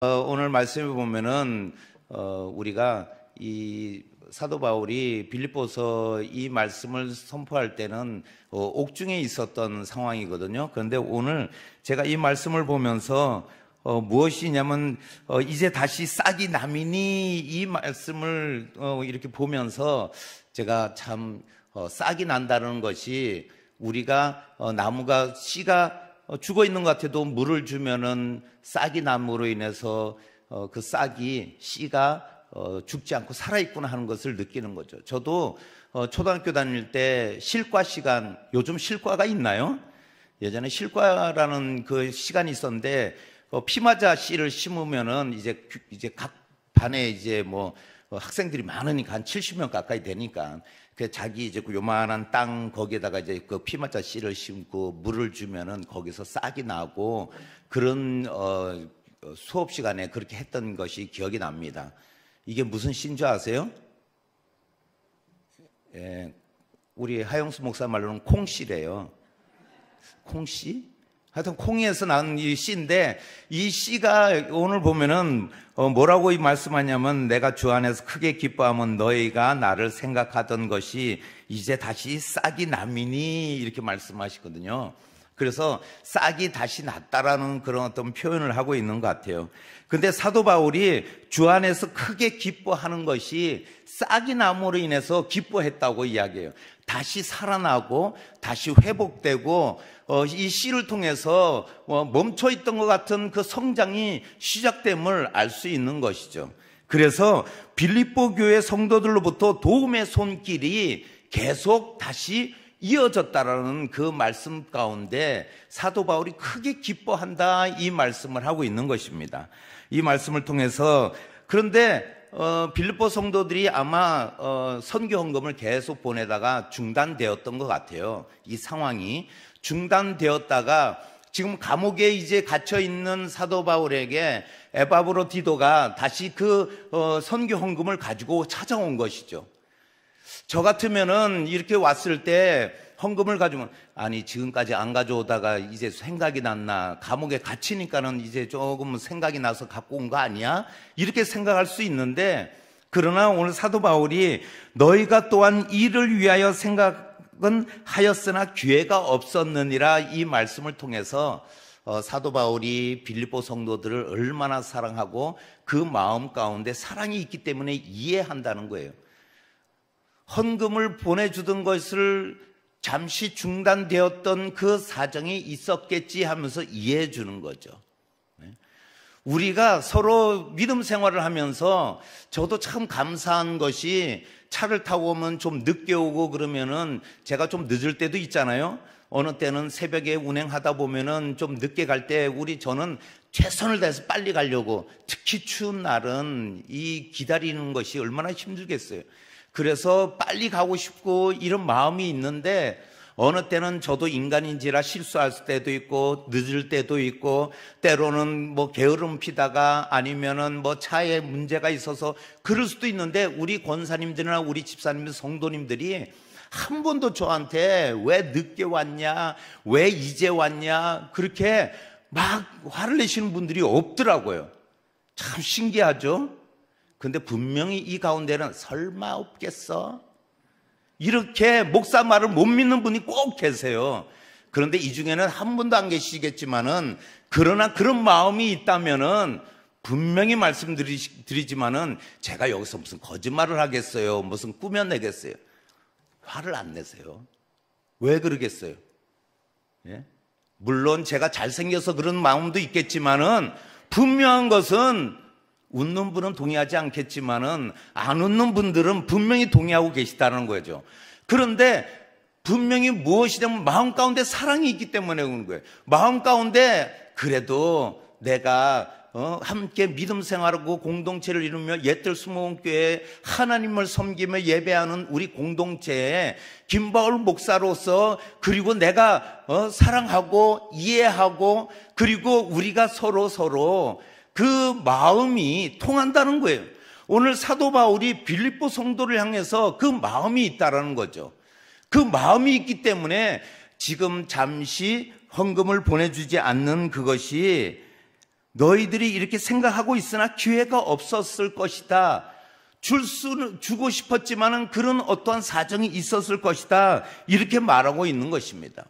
오늘 말씀을 보면은 우리가 이 사도 바울이 빌립보서 이 말씀을 선포할 때는 옥중에 있었던 상황이거든요. 그런데 오늘 제가 이 말씀을 보면서 무엇이냐면 이제 다시 싹이 나미니 이 말씀을 이렇게 보면서 제가 참 싹이 난다는 것이 우리가 나무가 씨가 죽어 있는 것 같아도 물을 주면은 싹이 남으로 인해서 그 싹이 씨가 죽지 않고 살아있구나 하는 것을 느끼는 거죠. 저도 초등학교 다닐 때 실과 시간, 요즘 실과가 있나요? 예전에 실과라는 그 시간이 있었는데 피마자 씨를 심으면은 이제 각 반에 이제 뭐 학생들이 많으니까 한 70명 가까이 되니까 그 자기 이제 그 요만한 땅 거기에다가 이제 그 피마자 씨를 심고 물을 주면은 거기서 싹이 나고 그런 수업 시간에 그렇게 했던 것이 기억이 납니다. 이게 무슨 씨인 줄 아세요? 예, 우리 하영수 목사 말로는 콩씨래요. 콩씨? 하여튼 콩에서 난 이 씨인데 이 씨가 오늘 보면은 뭐라고 말씀하냐면 내가 주 안에서 크게 기뻐하면 너희가 나를 생각하던 것이 이제 다시 싹이 나미니 이렇게 말씀하시거든요. 그래서 싹이 다시 났다라는 그런 어떤 표현을 하고 있는 것 같아요. 근데 사도 바울이 주 안에서 크게 기뻐하는 것이 싹이 남으로 인해서 기뻐했다고 이야기해요. 다시 살아나고 다시 회복되고 이 씨를 통해서 멈춰있던 것 같은 그 성장이 시작됨을 알 수 있는 것이죠. 그래서 빌립보 교회 성도들로부터 도움의 손길이 계속 다시 이어졌다라는 그 말씀 가운데 사도 바울이 크게 기뻐한다 이 말씀을 하고 있는 것입니다. 이 말씀을 통해서 그런데 빌립보 성도들이 아마 선교 헌금을 계속 보내다가 중단되었던 것 같아요. 이 상황이 중단되었다가 지금 감옥에 이제 갇혀 있는 사도 바울에게 에바브로디도가 다시 그 선교 헌금을 가지고 찾아온 것이죠. 저 같으면은 이렇게 왔을 때 헌금을 가지면 아니 지금까지 안 가져오다가 이제 생각이 났나, 감옥에 갇히니까는 이제 조금 생각이 나서 갖고 온 거 아니야? 이렇게 생각할 수 있는데, 그러나 오늘 사도 바울이 너희가 또한 이를 위하여 생각은 하였으나 기회가 없었느니라 이 말씀을 통해서 사도 바울이 빌립보 성도들을 얼마나 사랑하고 그 마음 가운데 사랑이 있기 때문에 이해한다는 거예요. 헌금을 보내주던 것을 잠시 중단되었던 그 사정이 있었겠지 하면서 이해해 주는 거죠. 우리가 서로 믿음 생활을 하면서 저도 참 감사한 것이 차를 타고 오면 좀 늦게 오고 그러면은 제가 좀 늦을 때도 있잖아요. 어느 때는 새벽에 운행하다 보면은 좀 늦게 갈 때 저는 최선을 다해서 빨리 가려고, 특히 추운 날은 이 기다리는 것이 얼마나 힘들겠어요. 그래서 빨리 가고 싶고 이런 마음이 있는데 어느 때는 저도 인간인지라 실수할 때도 있고 늦을 때도 있고 때로는 뭐 게으름 피다가 아니면은 뭐 차에 문제가 있어서 그럴 수도 있는데 우리 권사님들이나 우리 집사님들 성도님들이 한 번도 저한테 왜 늦게 왔냐, 왜 이제 왔냐 그렇게 막 화를 내시는 분들이 없더라고요. 참 신기하죠? 근데 분명히 이 가운데는 설마 없겠어? 이렇게 목사 말을 못 믿는 분이 꼭 계세요. 그런데 이 중에는 한 분도 안 계시겠지만은 그러나 그런 마음이 있다면은 분명히 말씀드리지만은 제가 여기서 무슨 거짓말을 하겠어요? 무슨 꾸며내겠어요? 화를 안 내세요. 왜 그러겠어요? 예? 물론 제가 잘생겨서 그런 마음도 있겠지만은 분명한 것은 웃는 분은 동의하지 않겠지만은 안 웃는 분들은 분명히 동의하고 계시다는 거죠. 그런데 분명히 무엇이든 마음 가운데 사랑이 있기 때문에 그런 거예요. 마음 가운데 그래도 내가 함께 믿음 생활하고 공동체를 이루며 옛들 수목원교회 하나님을 섬기며 예배하는 우리 공동체에 김바울 목사로서 그리고 내가 사랑하고 이해하고 그리고 우리가 서로 그 마음이 통한다는 거예요. 오늘 사도 바울이 빌립보 성도를 향해서 그 마음이 있다라는 거죠. 그 마음이 있기 때문에 지금 잠시 헌금을 보내주지 않는 그것이 너희들이 이렇게 생각하고 있으나 기회가 없었을 것이다. 주고 싶었지만은 그런 어떠한 사정이 있었을 것이다. 이렇게 말하고 있는 것입니다.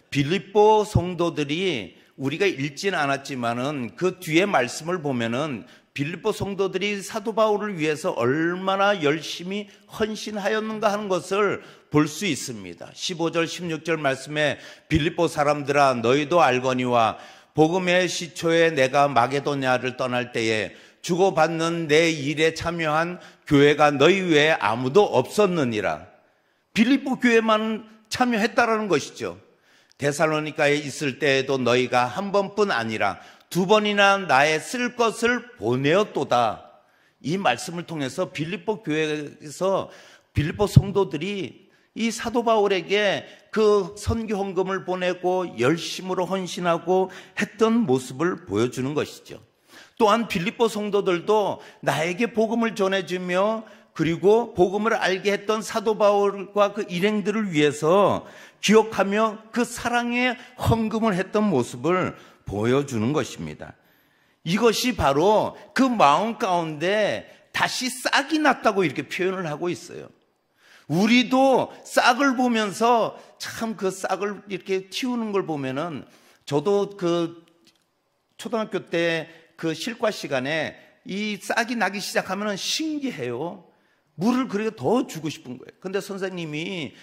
빌립보 성도들이 우리가 읽지는 않았지만은 그 뒤에 말씀을 보면은 빌립보 성도들이 사도 바울을 위해서 얼마나 열심히 헌신하였는가 하는 것을 볼 수 있습니다. 15절 16절 말씀에 빌립보 사람들아 너희도 알거니와 복음의 시초에 내가 마게도냐를 떠날 때에 주고받는 내 일에 참여한 교회가 너희 외에 아무도 없었느니라. 빌립보 교회만 참여했다라는 것이죠. 데살로니가에 있을 때에도 너희가 한 번뿐 아니라 두 번이나 나의 쓸 것을 보내었도다. 이 말씀을 통해서 빌립보 교회에서 빌립보 성도들이 이 사도 바울에게 그 선교 헌금을 보내고 열심으로 헌신하고 했던 모습을 보여주는 것이죠. 또한 빌립보 성도들도 나에게 복음을 전해주며 그리고 복음을 알게 했던 사도 바울과 그 일행들을 위해서 기억하며 그 사랑의 헌금을 했던 모습을 보여주는 것입니다. 이것이 바로 그 마음 가운데 다시 싹이 났다고 이렇게 표현을 하고 있어요. 우리도 싹을 보면서 참 그 싹을 이렇게 틔우는 걸 보면은 저도 그 초등학교 때 그 실과 시간에 이 싹이 나기 시작하면은 신기해요. 물을 그렇게 더 주고 싶은 거예요. 근데 선생님이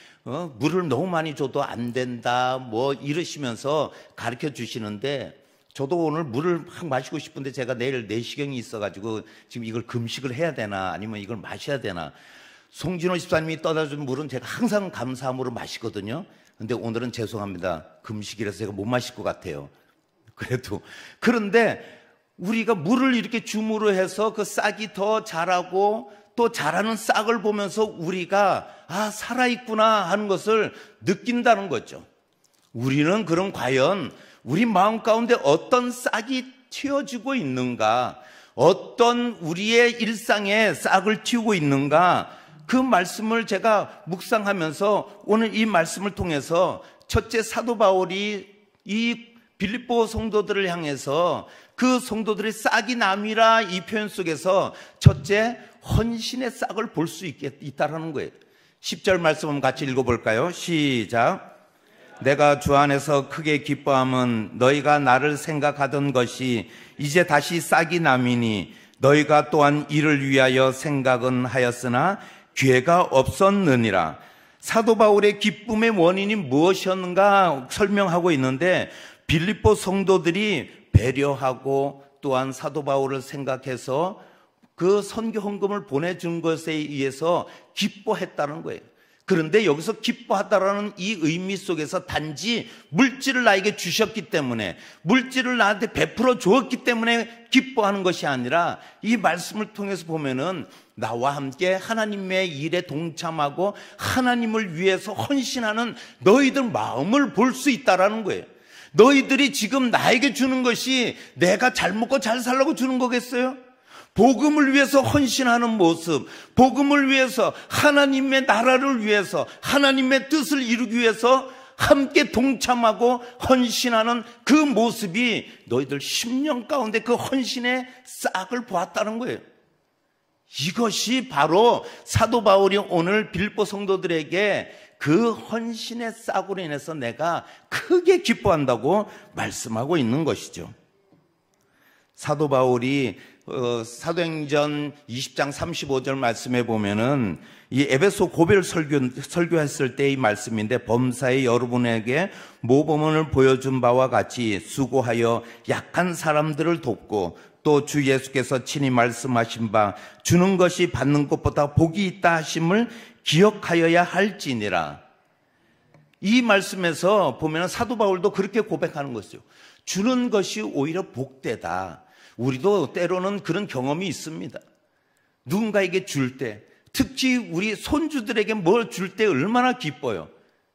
물을 너무 많이 줘도 안 된다 뭐 이러시면서 가르쳐 주시는데 저도 오늘 물을 막 마시고 싶은데 제가 내일 내시경이 있어가지고 지금 이걸 금식을 해야 되나 아니면 이걸 마셔야 되나. 송진호 집사님이 떠다 준 물은 제가 항상 감사함으로 마시거든요. 근데 오늘은 죄송합니다. 금식이라서 제가 못 마실 것 같아요. 그래도. 그런데 우리가 물을 이렇게 줌으로 해서 그 싹이 더 자라고 또 자라는 싹을 보면서 우리가 살아있구나 하는 것을 느낀다는 거죠. 우리는 그럼 과연 우리 마음 가운데 어떤 싹이 틔워지고 있는가, 어떤 우리의 일상에 싹을 틔우고 있는가, 그 말씀을 제가 묵상하면서 오늘 이 말씀을 통해서 첫째 사도 바울이 이 빌립보 성도들을 향해서 그 성도들의 싹이 남이라 이 표현 속에서 첫째 헌신의 싹을 볼 수 있다라는 거예요. 10절 말씀 한번 같이 읽어볼까요? 시작. 내가 주 안에서 크게 기뻐함은 너희가 나를 생각하던 것이 이제 다시 싹이 남이니 너희가 또한 이를 위하여 생각은 하였으나 기회가 없었느니라. 사도 바울의 기쁨의 원인이 무엇이었는가 설명하고 있는데 빌립보 성도들이 배려하고 또한 사도 바울을 생각해서 그 선교 헌금을 보내준 것에 의해서 기뻐했다는 거예요. 그런데 여기서 기뻐하다라는 이 의미 속에서 단지 물질을 나에게 주셨기 때문에, 물질을 나한테 베풀어 주었기 때문에 기뻐하는 것이 아니라 이 말씀을 통해서 보면은 나와 함께 하나님의 일에 동참하고 하나님을 위해서 헌신하는 너희들 마음을 볼 수 있다라는 거예요. 너희들이 지금 나에게 주는 것이 내가 잘 먹고 잘 살라고 주는 거겠어요? 복음을 위해서 헌신하는 모습, 복음을 위해서 하나님의 나라를 위해서 하나님의 뜻을 이루기 위해서 함께 동참하고 헌신하는 그 모습이 너희들 10년 가운데 그 헌신의 싹을 보았다는 거예요. 이것이 바로 사도 바울이 오늘 빌립보 성도들에게 그 헌신의 싹으로 인해서 내가 크게 기뻐한다고 말씀하고 있는 것이죠. 사도 바울이 사도행전 20장 35절 말씀에 보면은 이 에베소 고별 설교했을 때의 말씀인데 범사에 여러분에게 모범을 보여준 바와 같이 수고하여 약한 사람들을 돕고 또 주 예수께서 친히 말씀하신 바 주는 것이 받는 것보다 복이 있다 하심을 기억하여야 할지니라. 이 말씀에서 보면 사도 바울도 그렇게 고백하는 것이죠. 주는 것이 오히려 복되다. 우리도 때로는 그런 경험이 있습니다. 누군가에게 줄 때, 특히 우리 손주들에게 뭘 줄 때 얼마나 기뻐요.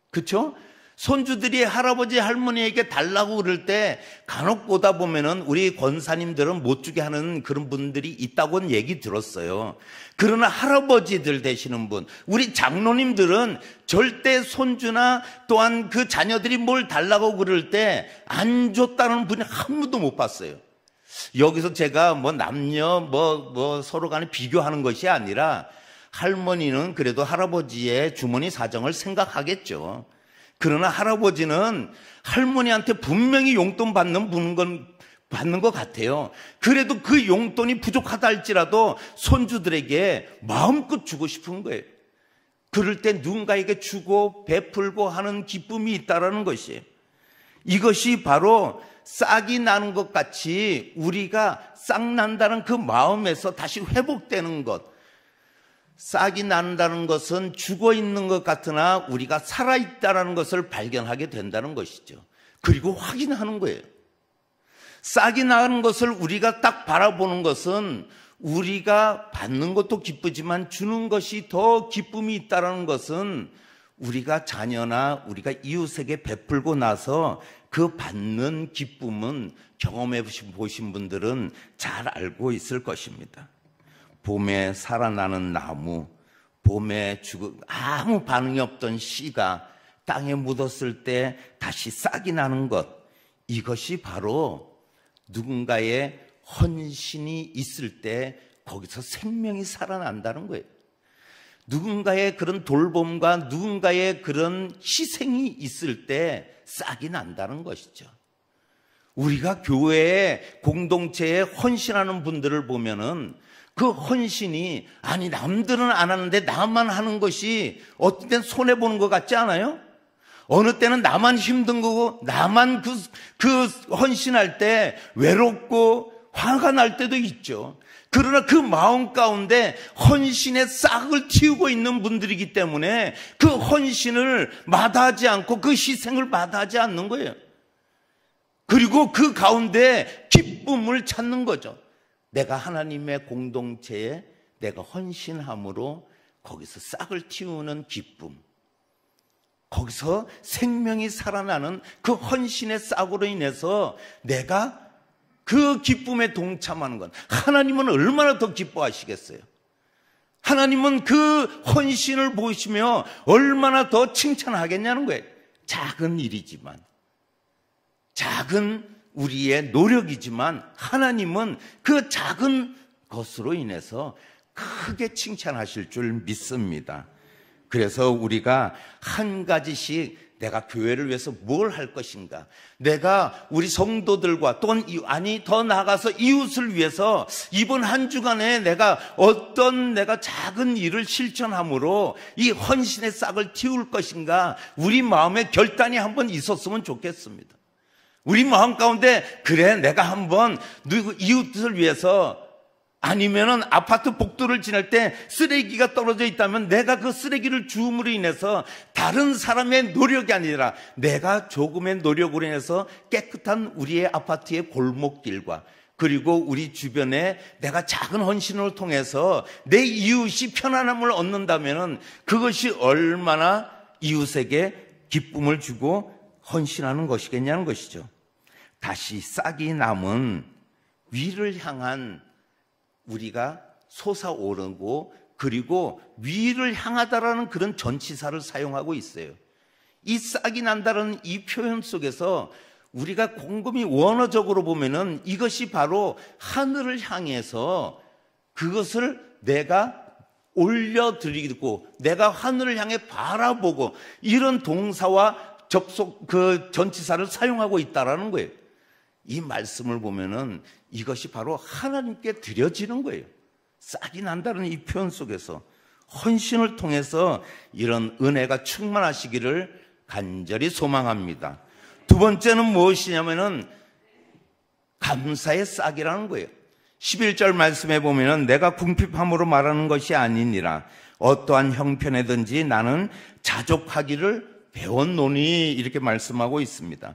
그렇죠? 손주들이 할아버지 할머니에게 달라고 그럴 때 간혹 보다 보면은 우리 권사님들은 못 주게 하는 그런 분들이 있다고는 얘기 들었어요. 그러나 할아버지들 되시는 분, 우리 장로님들은 절대 손주나 또한 그 자녀들이 뭘 달라고 그럴 때 안 줬다는 분이 한 분도 못 봤어요. 여기서 제가 뭐 남녀 뭐 서로 간에 비교하는 것이 아니라 할머니는 그래도 할아버지의 주머니 사정을 생각하겠죠. 그러나 할아버지는 할머니한테 분명히 용돈 받는 것 같아요. 그래도 그 용돈이 부족하다 할지라도 손주들에게 마음껏 주고 싶은 거예요. 그럴 때 누군가에게 주고 베풀고 하는 기쁨이 있다라는 것이에요. 이것이 바로 싹이 나는 것 같이 우리가 싹 난다는 그 마음에서 다시 회복되는 것. 싹이 난다는 것은 죽어 있는 것 같으나 우리가 살아있다는 것을 발견하게 된다는 것이죠. 그리고 확인하는 거예요. 싹이 나는 것을 우리가 딱 바라보는 것은 우리가 받는 것도 기쁘지만 주는 것이 더 기쁨이 있다는 것은 우리가 자녀나 우리가 이웃에게 베풀고 나서 그 받는 기쁨은 경험해 보신 분들은 잘 알고 있을 것입니다. 봄에 살아나는 나무, 봄에 아무 반응이 없던 씨가 땅에 묻었을 때 다시 싹이 나는 것, 이것이 바로 누군가의 헌신이 있을 때 거기서 생명이 살아난다는 거예요. 누군가의 그런 돌봄과 누군가의 그런 희생이 있을 때 싹이 난다는 것이죠. 우리가 교회에 공동체에 헌신하는 분들을 보면은 그 헌신이 아니 남들은 안 하는데 나만 하는 것이 어떤 때는 손해보는 것 같지 않아요? 어느 때는 나만 힘든 거고 나만 그 헌신할 때 외롭고 화가 날 때도 있죠. 그러나 그 마음 가운데 헌신의 싹을 틔우고 있는 분들이기 때문에 그 헌신을 마다하지 않고 그 희생을 마다하지 않는 거예요. 그리고 그 가운데 기쁨을 찾는 거죠. 내가 하나님의 공동체에 내가 헌신함으로 거기서 싹을 틔우는 기쁨, 거기서 생명이 살아나는 그 헌신의 싹으로 인해서 내가 그 기쁨에 동참하는 것, 하나님은 얼마나 더 기뻐하시겠어요? 하나님은 그 헌신을 보시며 얼마나 더 칭찬하겠냐는 거예요. 작은 일이지만, 작은 우리의 노력이지만 하나님은 그 작은 것으로 인해서 크게 칭찬하실 줄 믿습니다. 그래서 우리가 한 가지씩 내가 교회를 위해서 뭘 할 것인가, 내가 우리 성도들과 또는 더 나아가서 이웃을 위해서 이번 한 주간에 내가 작은 일을 실천함으로 이 헌신의 싹을 틔울 것인가, 우리 마음에 결단이 한번 있었으면 좋겠습니다. 우리 마음 가운데 그래 내가 한번 누구 이웃을 위해서, 아니면은 아파트 복도를 지날 때 쓰레기가 떨어져 있다면 내가 그 쓰레기를 주움으로 인해서 다른 사람의 노력이 아니라 내가 조금의 노력으로 인해서 깨끗한 우리의 아파트의 골목길과 그리고 우리 주변에 내가 작은 헌신을 통해서 내 이웃이 편안함을 얻는다면은 그것이 얼마나 이웃에게 기쁨을 주고 헌신하는 것이겠냐는 것이죠. 다시 싹이 남은 위를 향한 우리가 솟아오르고 그리고 위를 향하다라는 그런 전치사를 사용하고 있어요. 이 싹이 난다는 이 표현 속에서 우리가 곰곰이 원어적으로 보면은 이것이 바로 하늘을 향해서 그것을 내가 올려드리고 내가 하늘을 향해 바라보고 이런 동사와 그 전치사를 사용하고 있다라는 거예요. 이 말씀을 보면은 이것이 바로 하나님께 드려지는 거예요. 싹이 난다는 이 표현 속에서 헌신을 통해서 이런 은혜가 충만하시기를 간절히 소망합니다. 두 번째는 무엇이냐면은 감사의 싹이라는 거예요. 11절 말씀에 보면은 내가 궁핍함으로 말하는 것이 아니니라 어떠한 형편에든지 나는 자족하기를 배웠노니 이렇게 말씀하고 있습니다.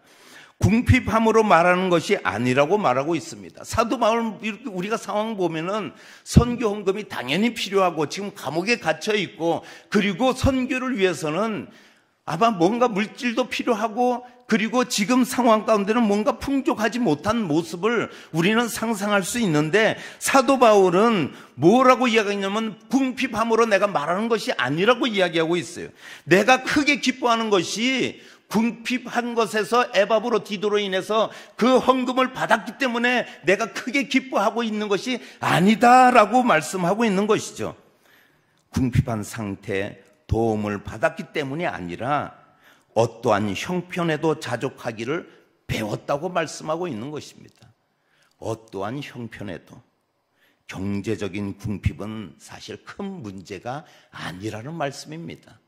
궁핍함으로 말하는 것이 아니라고 말하고 있습니다. 사도 바울 우리가 상황 보면은 선교 헌금이 당연히 필요하고 지금 감옥에 갇혀 있고 그리고 선교를 위해서는 아마 뭔가 물질도 필요하고 그리고 지금 상황 가운데는 뭔가 풍족하지 못한 모습을 우리는 상상할 수 있는데 사도 바울은 뭐라고 이야기하냐면 궁핍함으로 내가 말하는 것이 아니라고 이야기하고 있어요. 내가 크게 기뻐하는 것이 궁핍한 것에서 에바브로 디도로 인해서 그 헌금을 받았기 때문에 내가 크게 기뻐하고 있는 것이 아니다라고 말씀하고 있는 것이죠. 궁핍한 상태에 도움을 받았기 때문이 아니라 어떠한 형편에도 자족하기를 배웠다고 말씀하고 있는 것입니다. 어떠한 형편에도. 경제적인 궁핍은 사실 큰 문제가 아니라는 말씀입니다.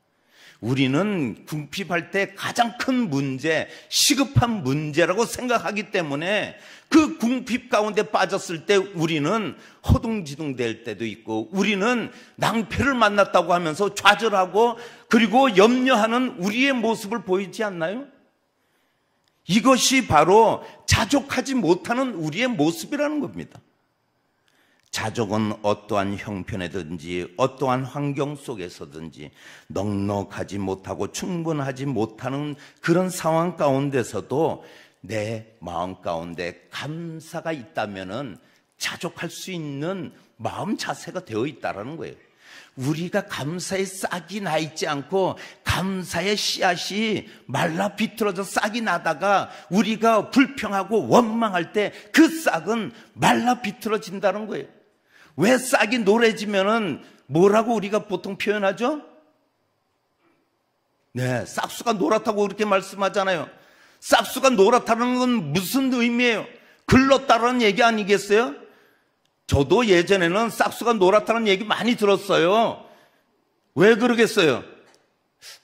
우리는 궁핍할 때 가장 큰 문제, 시급한 문제라고 생각하기 때문에 그 궁핍 가운데 빠졌을 때 우리는 허둥지둥 될 때도 있고, 우리는 낭패를 만났다고 하면서 좌절하고 그리고 염려하는 우리의 모습을 보이지 않나요? 이것이 바로 자족하지 못하는 우리의 모습이라는 겁니다. 자족은 어떠한 형편에든지 어떠한 환경 속에서든지 넉넉하지 못하고 충분하지 못하는 그런 상황 가운데서도 내 마음 가운데 감사가 있다면은 자족할 수 있는 마음 자세가 되어 있다라는 거예요. 우리가 감사의 싹이 나 있지 않고 감사의 씨앗이 말라 비틀어져 싹이 나다가 우리가 불평하고 원망할 때 그 싹은 말라 비틀어진다는 거예요. 왜 싹이 노래지면은 뭐라고 우리가 보통 표현하죠? 네, 싹수가 노랗다고 그렇게 말씀하잖아요. 싹수가 노랗다는 건 무슨 의미예요? 글렀다라는 얘기 아니겠어요? 저도 예전에는 싹수가 노랗다는 얘기 많이 들었어요. 왜 그러겠어요?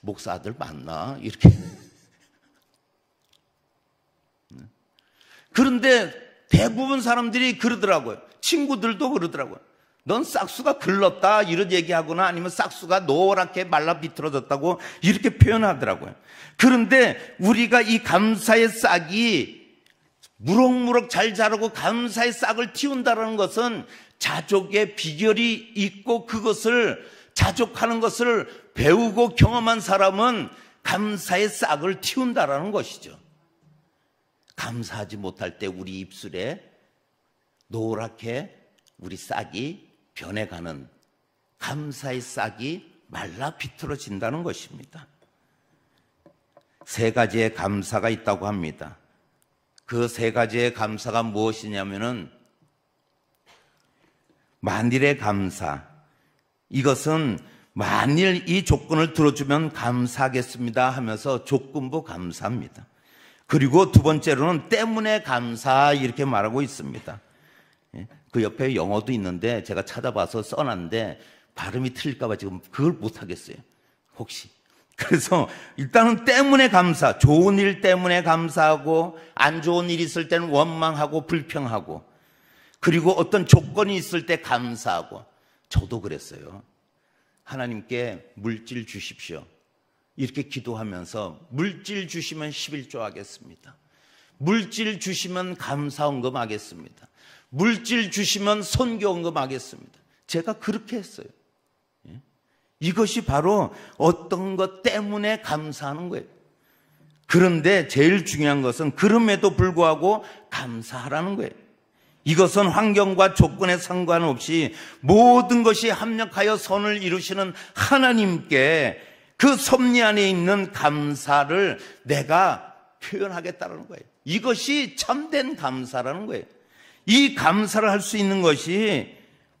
목사 아들 맞나? 이렇게. 그런데 대부분 사람들이 그러더라고요. 친구들도 그러더라고요. 넌 싹수가 글렀다 이런 얘기하거나 아니면 싹수가 노랗게 말라 비틀어졌다고 이렇게 표현하더라고요. 그런데 우리가 이 감사의 싹이 무럭무럭 잘 자라고 감사의 싹을 틔운다는 것은 자족의 비결이 있고 그것을 자족하는 것을 배우고 경험한 사람은 감사의 싹을 틔운다라는 것이죠. 감사하지 못할 때 우리 입술에 노랗게 우리 싹이 변해가는 감사의 싹이 말라 비틀어진다는 것입니다. 세 가지의 감사가 있다고 합니다. 그 세 가지의 감사가 무엇이냐면은 만일의 감사, 이것은 만일 이 조건을 들어주면 감사하겠습니다 하면서 조건부 감사입니다. 그리고 두 번째로는 때문에 감사 이렇게 말하고 있습니다. 그 옆에 영어도 있는데 제가 찾아봐서 써놨는데 발음이 틀릴까 봐 지금 그걸 못하겠어요. 혹시. 그래서 일단은 때문에 감사, 좋은 일 때문에 감사하고 안 좋은 일 있을 때는 원망하고 불평하고 그리고 어떤 조건이 있을 때 감사하고. 저도 그랬어요. 하나님께 물질 주십시오. 이렇게 기도하면서 물질 주시면 11조 하겠습니다. 물질 주시면 감사헌금 하겠습니다. 물질 주시면 선교헌금 하겠습니다. 제가 그렇게 했어요. 이것이 바로 어떤 것 때문에 감사하는 거예요. 그런데 제일 중요한 것은 그럼에도 불구하고 감사하라는 거예요. 이것은 환경과 조건에 상관없이 모든 것이 합력하여 선을 이루시는 하나님께 그 섭리 안에 있는 감사를 내가 표현하겠다는 거예요. 이것이 참된 감사라는 거예요. 이 감사를 할 수 있는 것이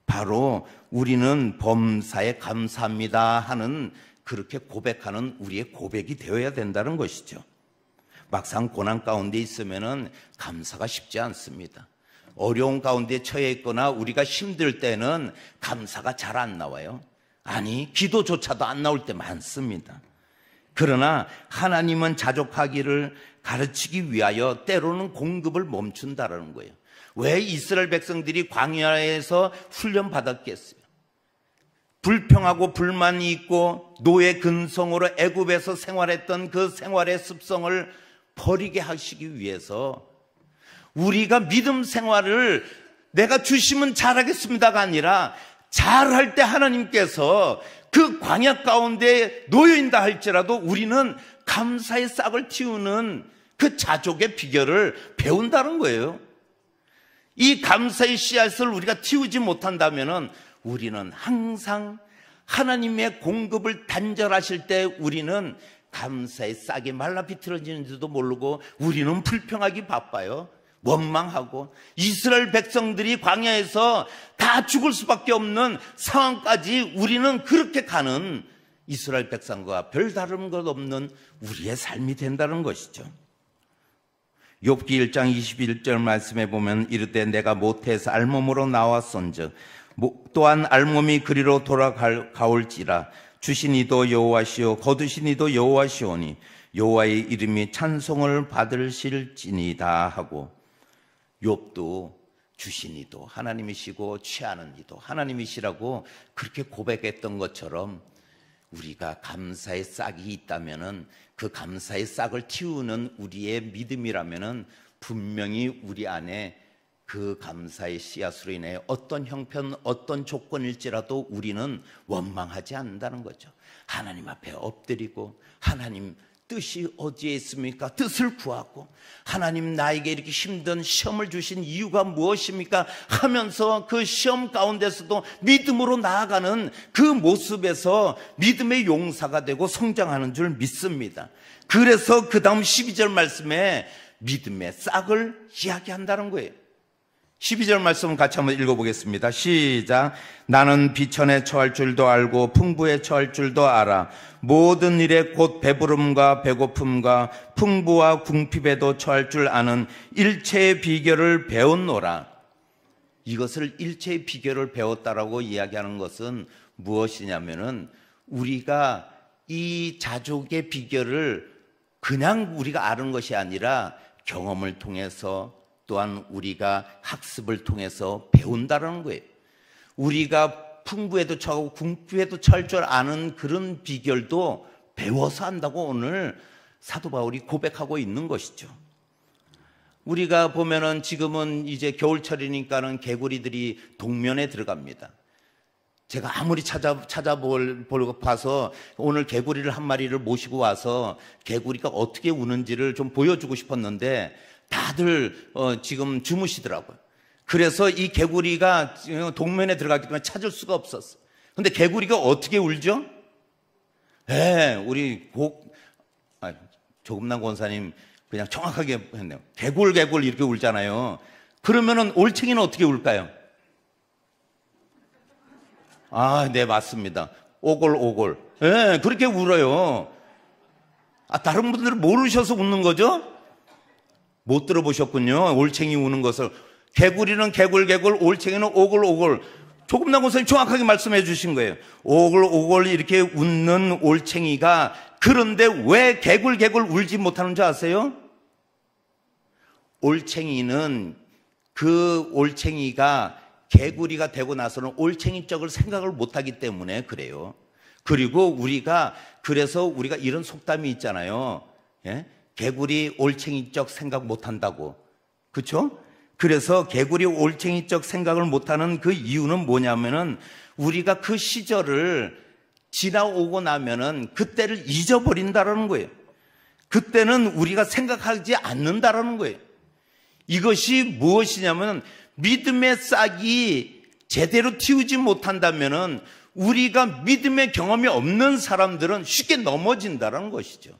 바로 우리는 범사에 감사합니다 하는 그렇게 고백하는 우리의 고백이 되어야 된다는 것이죠. 막상 고난 가운데 있으면은 감사가 쉽지 않습니다. 어려운 가운데 처해 있거나 우리가 힘들 때는 감사가 잘 안 나와요. 아니, 기도조차도 안 나올 때 많습니다. 그러나 하나님은 자족하기를 가르치기 위하여 때로는 공급을 멈춘다라는 거예요. 왜 이스라엘 백성들이 광야에서 훈련받았겠어요? 불평하고 불만이 있고 노예 근성으로 애굽에서 생활했던 그 생활의 습성을 버리게 하시기 위해서 우리가 믿음 생활을 내가 주시면 잘하겠습니다가 아니라 잘할 때 하나님께서 그 광야 가운데 놓여있다 할지라도 우리는 감사의 싹을 틔우는 그 자족의 비결을 배운다는 거예요. 이 감사의 씨앗을 우리가 틔우지 못한다면 우리는 항상 하나님의 공급을 단절하실 때 우리는 감사의 싹이 말라 비틀어지는지도 모르고 우리는 불평하기 바빠요. 원망하고 이스라엘 백성들이 광야에서 다 죽을 수밖에 없는 상황까지 우리는 그렇게 가는 이스라엘 백성과 별다른 것 없는 우리의 삶이 된다는 것이죠. 욥기 1장 21절 말씀에 보면 이르되 내가 모태에서 알몸으로 나왔은즉 또한 알몸이 그리로 돌아가올지라 주신 이도 여호와시오 거두신 이도 여호와시오니 여호와의 이름이 찬송을 받으실지니이다 하고, 욥도 주신 이도 하나님이시고 취하는 이도 하나님이시라고 그렇게 고백했던 것처럼 우리가 감사의 싹이 있다면은 그 감사의 싹을 틔우는 우리의 믿음이라면은 분명히 우리 안에 그 감사의 씨앗으로 인해 어떤 형편, 어떤 조건일지라도 우리는 원망하지 않는다는 거죠. 하나님 앞에 엎드리고 하나님 뜻이 어디에 있습니까? 뜻을 구하고 하나님 나에게 이렇게 힘든 시험을 주신 이유가 무엇입니까? 하면서 그 시험 가운데서도 믿음으로 나아가는 그 모습에서 믿음의 용사가 되고 성장하는 줄 믿습니다. 그래서 그 다음 12절 말씀에 믿음의 싹을 이야기한다는 거예요. 12절 말씀을 같이 한번 읽어보겠습니다. 시작. 나는 비천에 처할 줄도 알고 풍부에 처할 줄도 알아. 모든 일에 곧 배부름과 배고픔과 풍부와 궁핍에도 처할 줄 아는 일체의 비결을 배웠노라. 이것을 일체의 비결을 배웠다라고 이야기하는 것은 무엇이냐면은 우리가 이 자족의 비결을 그냥 우리가 아는 것이 아니라 경험을 통해서 또한 우리가 학습을 통해서 배운다는 거예요. 우리가 풍부에도 처하고 궁핍에도 처할 줄 아는 그런 비결도 배워서 한다고 오늘 사도 바울이 고백하고 있는 것이죠. 우리가 보면은 지금은 이제 겨울철이니까는 개구리들이 동면에 들어갑니다. 제가 아무리 찾아보고 봐서 오늘 개구리를 한 마리를 모시고 와서 개구리가 어떻게 우는지를 좀 보여주고 싶었는데 다들 지금 주무시더라고요. 그래서 이 개구리가 동면에 들어갔기 때문에 찾을 수가 없었어. 근데 개구리가 어떻게 울죠? 우리 조금남 권사님 그냥 정확하게 했네요. 개굴 이렇게 울잖아요. 그러면은 올챙이는 어떻게 울까요? 네, 맞습니다. 오골. 그렇게 울어요. 다른 분들은 모르셔서 웃는 거죠? 못 들어보셨군요. 올챙이 우는 것을. 개구리는 개굴, 올챙이는 오골. 조금남 권사님 정확하게 말씀해 주신 거예요. 오골 이렇게 웃는 올챙이가 그런데 왜 개굴 울지 못하는 줄 아세요? 올챙이는 그 올챙이가 개구리가 되고 나서는 올챙이 쪽을 생각을 못하기 때문에 그래요. 그리고 그래서 우리가 이런 속담이 있잖아요. 개구리 올챙이 쪽 생각 못한다고. 그렇죠? 그래서 개구리 올챙이 쪽 생각을 못하는 그 이유는 뭐냐면은 우리가 그 시절을 지나오고 나면은 그때를 잊어버린다라는 거예요. 그때는 우리가 생각하지 않는다라는 거예요. 이것이 무엇이냐면 믿음의 싹이 제대로 틔우지 못한다면은 우리가 믿음의 경험이 없는 사람들은 쉽게 넘어진다는 것이죠.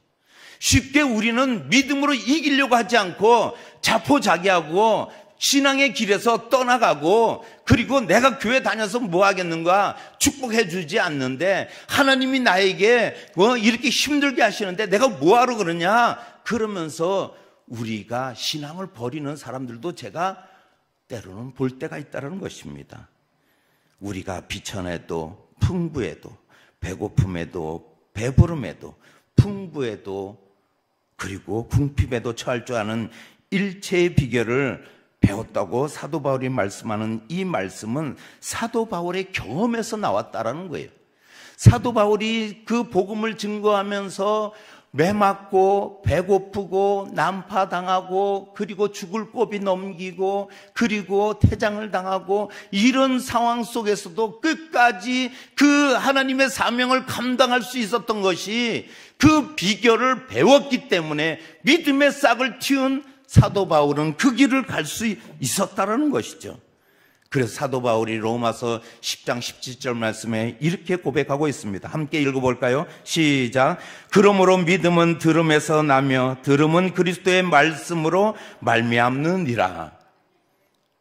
쉽게 우리는 믿음으로 이기려고 하지 않고 자포자기하고 신앙의 길에서 떠나가고, 그리고 내가 교회 다녀서 뭐 하겠는가 축복해 주지 않는데 하나님이 나에게 이렇게 힘들게 하시는데 내가 뭐하러 그러냐 그러면서 우리가 신앙을 버리는 사람들도 제가 때로는 볼 때가 있다는 것입니다. 우리가 비천에도 풍부에도 배고픔에도 배부름에도 풍부에도 그리고 궁핍에도 처할 줄 아는 일체의 비결을 배웠다고 사도 바울이 말씀하는 이 말씀은 사도 바울의 경험에서 나왔다라는 거예요. 사도 바울이 그 복음을 증거하면서 매맞고 배고프고 난파당하고 그리고 죽을 고비 넘기고 그리고 퇴장을 당하고 이런 상황 속에서도 끝까지 그 하나님의 사명을 감당할 수 있었던 것이 그 비결을 배웠기 때문에 믿음의 싹을 틔운 사도 바울은 그 길을 갈 수 있었다라는 것이죠. 그래서 사도 바울이 로마서 10장 17절 말씀에 이렇게 고백하고 있습니다. 함께 읽어볼까요? 시작. 그러므로 믿음은 들음에서 나며 들음은 그리스도의 말씀으로 말미암느니라.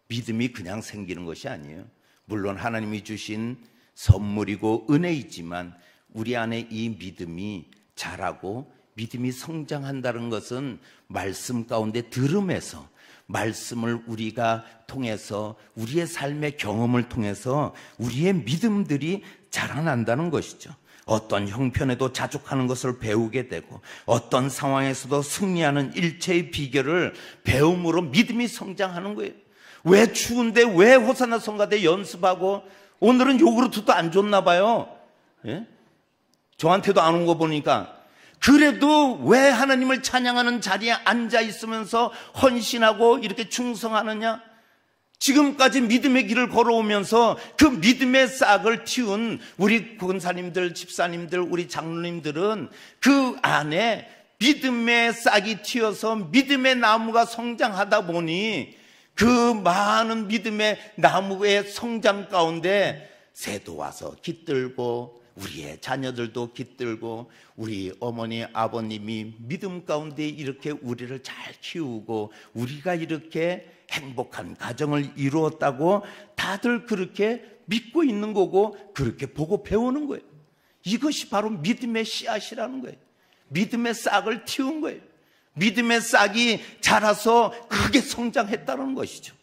믿음이 그냥 생기는 것이 아니에요. 물론 하나님이 주신 선물이고 은혜이지만 우리 안에 이 믿음이 자라고 믿음이 성장한다는 것은 말씀 가운데 들음에서, 말씀을 우리가 통해서, 우리의 삶의 경험을 통해서 우리의 믿음들이 자라난다는 것이죠. 어떤 형편에도 자족하는 것을 배우게 되고 어떤 상황에서도 승리하는 일체의 비결을 배움으로 믿음이 성장하는 거예요. 왜 추운데 왜 호산나 성가대 연습하고 오늘은 요구르트도 안 줬나 봐요. 예? 저한테도 안 온 거 보니까. 그래도 왜 하나님을 찬양하는 자리에 앉아 있으면서 헌신하고 이렇게 충성하느냐? 지금까지 믿음의 길을 걸어오면서 그 믿음의 싹을 틔운 우리 권사님들, 집사님들, 우리 장로님들은 그 안에 믿음의 싹이 튀어서 믿음의 나무가 성장하다 보니 그 많은 믿음의 나무의 성장 가운데 새도 와서 깃들고 우리의 자녀들도 깃들고 우리 어머니 아버님이 믿음 가운데 이렇게 우리를 잘 키우고 우리가 이렇게 행복한 가정을 이루었다고 다들 그렇게 믿고 있는 거고 그렇게 보고 배우는 거예요. 이것이 바로 믿음의 씨앗이라는 거예요. 믿음의 싹을 틔운 거예요. 믿음의 싹이 자라서 크게 성장했다는 것이죠.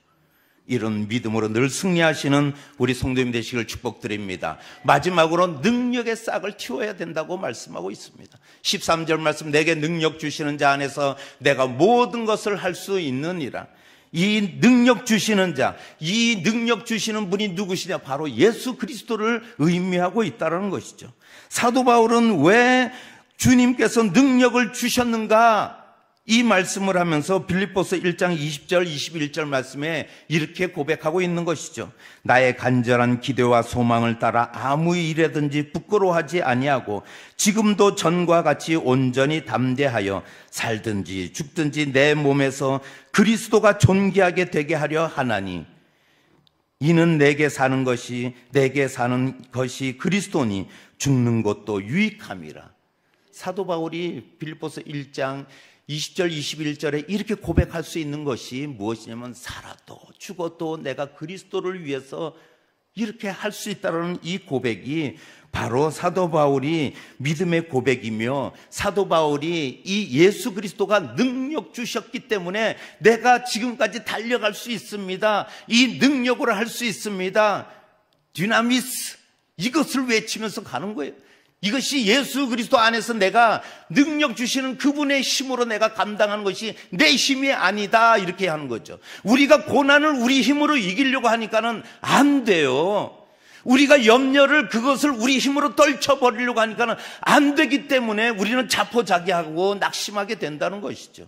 이런 믿음으로 늘 승리하시는 우리 성도님 되시길 축복드립니다. 마지막으로 능력의 싹을 틔워야 된다고 말씀하고 있습니다. 13절 말씀, 내게 능력 주시는 자 안에서 내가 모든 것을 할 수 있느니라. 이 능력 주시는 자, 이 능력 주시는 분이 누구시냐? 바로 예수 그리스도를 의미하고 있다는 것이죠. 사도 바울은 왜 주님께서 능력을 주셨는가? 이 말씀을 하면서 빌립보서 1장 20절 21절 말씀에 이렇게 고백하고 있는 것이죠. 나의 간절한 기대와 소망을 따라 아무 일에든지 부끄러워하지 아니하고 지금도 전과 같이 온전히 담대하여 살든지 죽든지 내 몸에서 그리스도가 존귀하게 되게 하려 하나니 이는 내게 사는 것이 그리스도니 죽는 것도 유익함이라. 사도 바울이 빌립보서 1장 20절 21절에 이렇게 고백할 수 있는 것이 무엇이냐면 살아도 죽어도 내가 그리스도를 위해서 이렇게 할 수 있다는 이 고백이 바로 사도 바울이 믿음의 고백이며 사도 바울이 이 예수 그리스도가 능력 주셨기 때문에 내가 지금까지 달려갈 수 있습니다. 이 능력으로 할 수 있습니다. 디나미스, 이것을 외치면서 가는 거예요. 이것이 예수 그리스도 안에서 내가 능력 주시는 그분의 힘으로 내가 감당하는 것이 내 힘이 아니다, 이렇게 하는 거죠. 우리가 고난을 우리 힘으로 이기려고 하니까는 안 돼요. 우리가 염려를 그것을 우리 힘으로 떨쳐버리려고 하니까는 안 되기 때문에 우리는 자포자기하고 낙심하게 된다는 것이죠.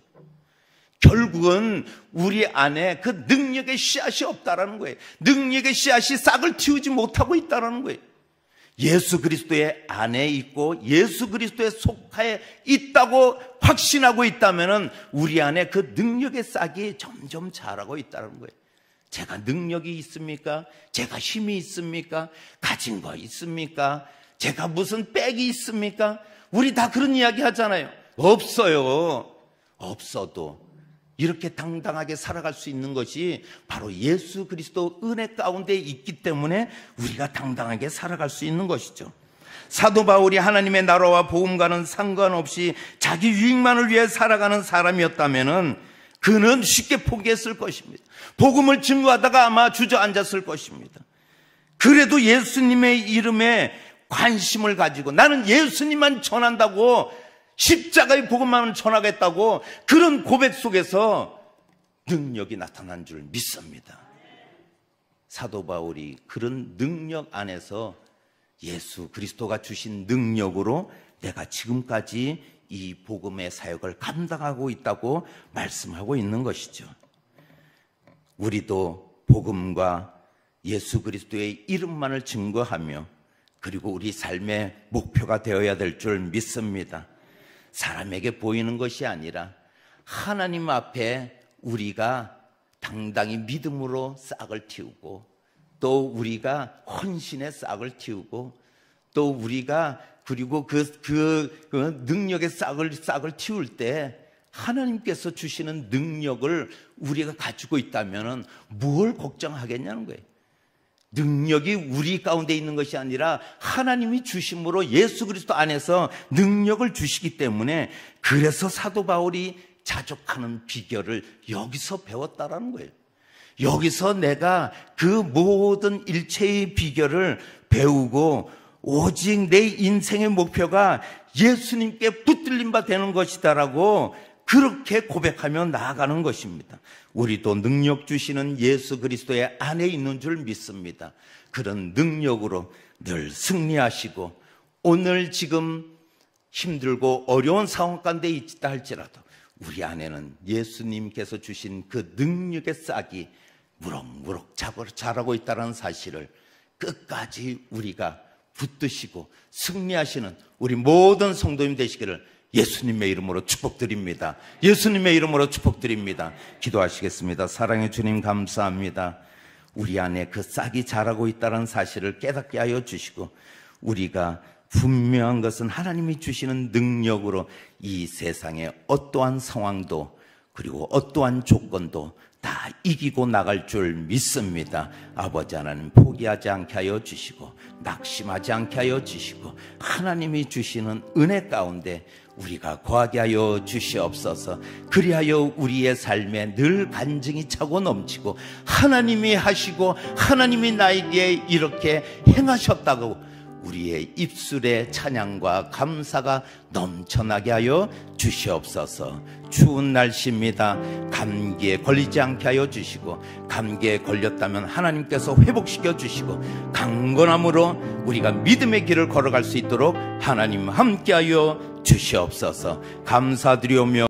결국은 우리 안에 그 능력의 씨앗이 없다라는 거예요. 능력의 씨앗이 싹을 틔우지 못하고 있다는 거예요. 예수 그리스도의 안에 있고 예수 그리스도의 속하에 있다고 확신하고 있다면 우리 안에 그 능력의 싹이 점점 자라고 있다는 거예요. 제가 능력이 있습니까? 제가 힘이 있습니까? 가진 거 있습니까? 제가 무슨 백이 있습니까? 우리 다 그런 이야기 하잖아요. 없어요. 없어도 이렇게 당당하게 살아갈 수 있는 것이 바로 예수 그리스도 은혜 가운데 있기 때문에 우리가 당당하게 살아갈 수 있는 것이죠. 사도 바울이 하나님의 나라와 복음과는 상관없이 자기 유익만을 위해 살아가는 사람이었다면 그는 쉽게 포기했을 것입니다. 복음을 증거하다가 아마 주저앉았을 것입니다. 그래도 예수님의 이름에 관심을 가지고 나는 예수님만 전한다고, 십자가의 복음만 전하겠다고, 그런 고백 속에서 능력이 나타난 줄 믿습니다. 사도 바울이 그런 능력 안에서 예수 그리스도가 주신 능력으로 내가 지금까지 이 복음의 사역을 감당하고 있다고 말씀하고 있는 것이죠. 우리도 복음과 예수 그리스도의 이름만을 증거하며 그리고 우리 삶의 목표가 되어야 될 줄 믿습니다. 사람에게 보이는 것이 아니라 하나님 앞에 우리가 당당히 믿음으로 싹을 틔우고 또 우리가 헌신의 싹을 틔우고 또 우리가 그리고 그 능력의 싹을 틔울 때 하나님께서 주시는 능력을 우리가 가지고 있다면 뭘 걱정하겠냐는 거예요. 능력이 우리 가운데 있는 것이 아니라 하나님이 주심으로 예수 그리스도 안에서 능력을 주시기 때문에 그래서 사도 바울이 자족하는 비결을 여기서 배웠다라는 거예요. 여기서 내가 그 모든 일체의 비결을 배우고 오직 내 인생의 목표가 예수님께 붙들림 바 되는 것이다라고 그렇게 고백하며 나아가는 것입니다. 우리도 능력 주시는 예수 그리스도의 안에 있는 줄 믿습니다. 그런 능력으로 늘 승리하시고 오늘 지금 힘들고 어려운 상황 가운데 있다 할지라도 우리 안에는 예수님께서 주신 그 능력의 싹이 무럭무럭 자라고 있다는 사실을 끝까지 우리가 붙드시고 승리하시는 우리 모든 성도님 되시기를 예수님의 이름으로 축복드립니다. 예수님의 이름으로 축복드립니다. 기도하시겠습니다. 사랑의 주님 감사합니다. 우리 안에 그 싹이 자라고 있다는 사실을 깨닫게 하여 주시고 우리가 분명한 것은 하나님이 주시는 능력으로 이 세상의 어떠한 상황도 그리고 어떠한 조건도 다 이기고 나갈 줄 믿습니다. 아버지 하나님 포기하지 않게 하여 주시고 낙심하지 않게 하여 주시고 하나님이 주시는 은혜 가운데 우리가 거하게 하여 주시옵소서. 그리하여 우리의 삶에 늘 간증이 차고 넘치고 하나님이 하시고 하나님이 나에게 이렇게 행하셨다고 우리의 입술에 찬양과 감사가 넘쳐나게 하여 주시옵소서. 추운 날씨입니다. 감기에 걸리지 않게 하여 주시고 감기에 걸렸다면 하나님께서 회복시켜 주시고 강건함으로 우리가 믿음의 길을 걸어갈 수 있도록 하나님 함께하여 주시옵소서. 감사드리오며